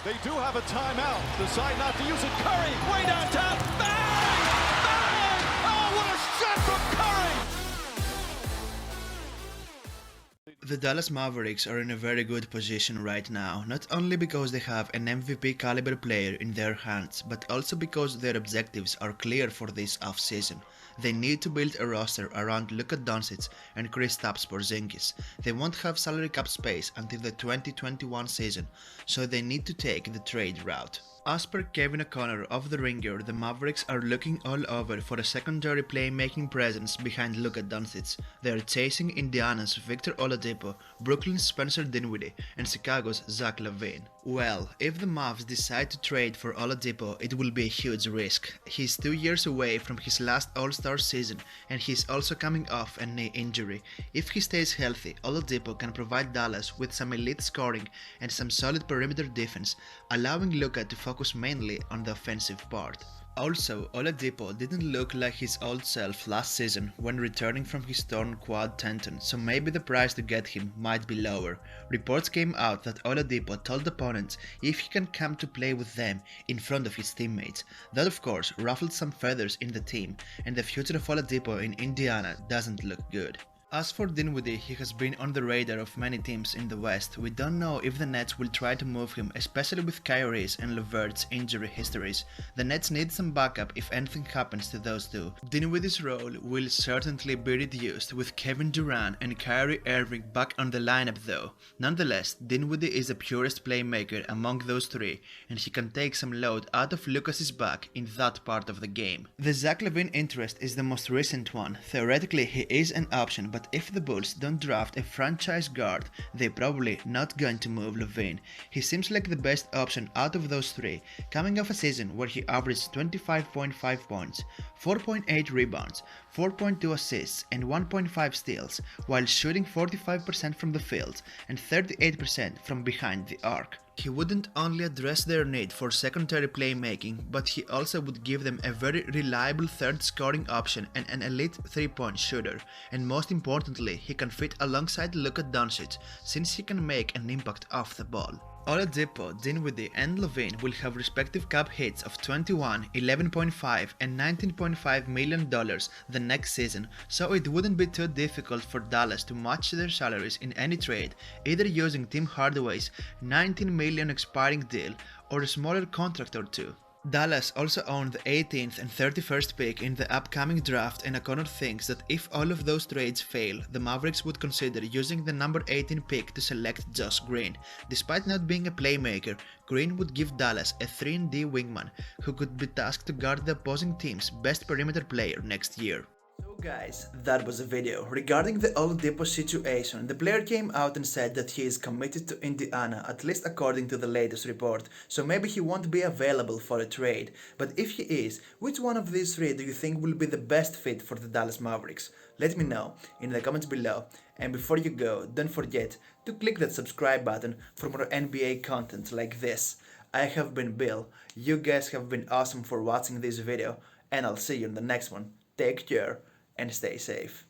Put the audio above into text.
They do have a timeout. Decide not to use it. Curry, way downtown. Bang! Bang! Oh, what a shot from Curry! The Dallas Mavericks are in a very good position right now, not only because they have an MVP caliber player in their hands, but also because their objectives are clear for this offseason. They need to build a roster around Luka Doncic and Kristaps Porzingis. They won't have salary cap space until the 2021 season, so they need to take the trade route. As per Kevin O'Connor of The Ringer, the Mavericks are looking all over for a secondary playmaking presence behind Luka Doncic. They are chasing Indiana's Victor Oladipo, Brooklyn's Spenser Dinwiddie, and Chicago's Zach LaVine. Well, if the Mavs decide to trade for Oladipo, it will be a huge risk. He's 2 years away from his last All-Star season, and he's also coming off a knee injury. If he stays healthy, Oladipo can provide Dallas with some elite scoring and some solid perimeter defense, allowing Luka to focus mainly on the offensive part. Also, Oladipo didn't look like his old self last season when returning from his torn quad tendon, so maybe the price to get him might be lower. Reports came out that Oladipo told opponents if he can come to play with them in front of his teammates. That of course ruffled some feathers in the team, and the future of Oladipo in Indiana doesn't look good. As for Dinwiddie, he has been on the radar of many teams in the West. We don't know if the Nets will try to move him, especially with Kyrie's and LeVert's injury histories. The Nets need some backup if anything happens to those two. Dinwiddie's role will certainly be reduced with Kevin Durant and Kyrie Irving back on the lineup though. Nonetheless, Dinwiddie is the purest playmaker among those three, and he can take some load out of Lucas's back in that part of the game. The Zach LaVine interest is the most recent one. Theoretically, he is an option, but if the Bulls don't draft a franchise guard, they're probably not going to move LaVine. He seems like the best option out of those three, coming off a season where he averaged 25.5 points, 4.8 rebounds, 4.2 assists and 1.5 steals, while shooting 45% from the field and 38% from behind the arc. He wouldn't only address their need for secondary playmaking, but he also would give them a very reliable third scoring option and an elite 3-point shooter. And most importantly, he can fit alongside Luka Doncic, since he can make an impact off the ball. Oladipo, Dinwiddie and LaVine will have respective cap hits of $21, $11.5 and $19.5 million the next season, so it wouldn't be too difficult for Dallas to match their salaries in any trade, either using Tim Hardaway's $19 million expiring deal or a smaller contract or two. Dallas also owned the 18th and 31st pick in the upcoming draft, and O'Connor thinks that if all of those trades fail, the Mavericks would consider using the number 18 pick to select Josh Green. Despite not being a playmaker, Green would give Dallas a 3-and-D wingman who could be tasked to guard the opposing team's best perimeter player next year. So guys, that was a video. Regarding the Oladipo situation, the player came out and said that he is committed to Indiana, at least according to the latest report, so maybe he won't be available for a trade. But if he is, which one of these three do you think will be the best fit for the Dallas Mavericks? Let me know in the comments below, and before you go, don't forget to click that subscribe button for more NBA content like this. I have been Bill, you guys have been awesome for watching this video, and I'll see you in the next one. Take care and stay safe.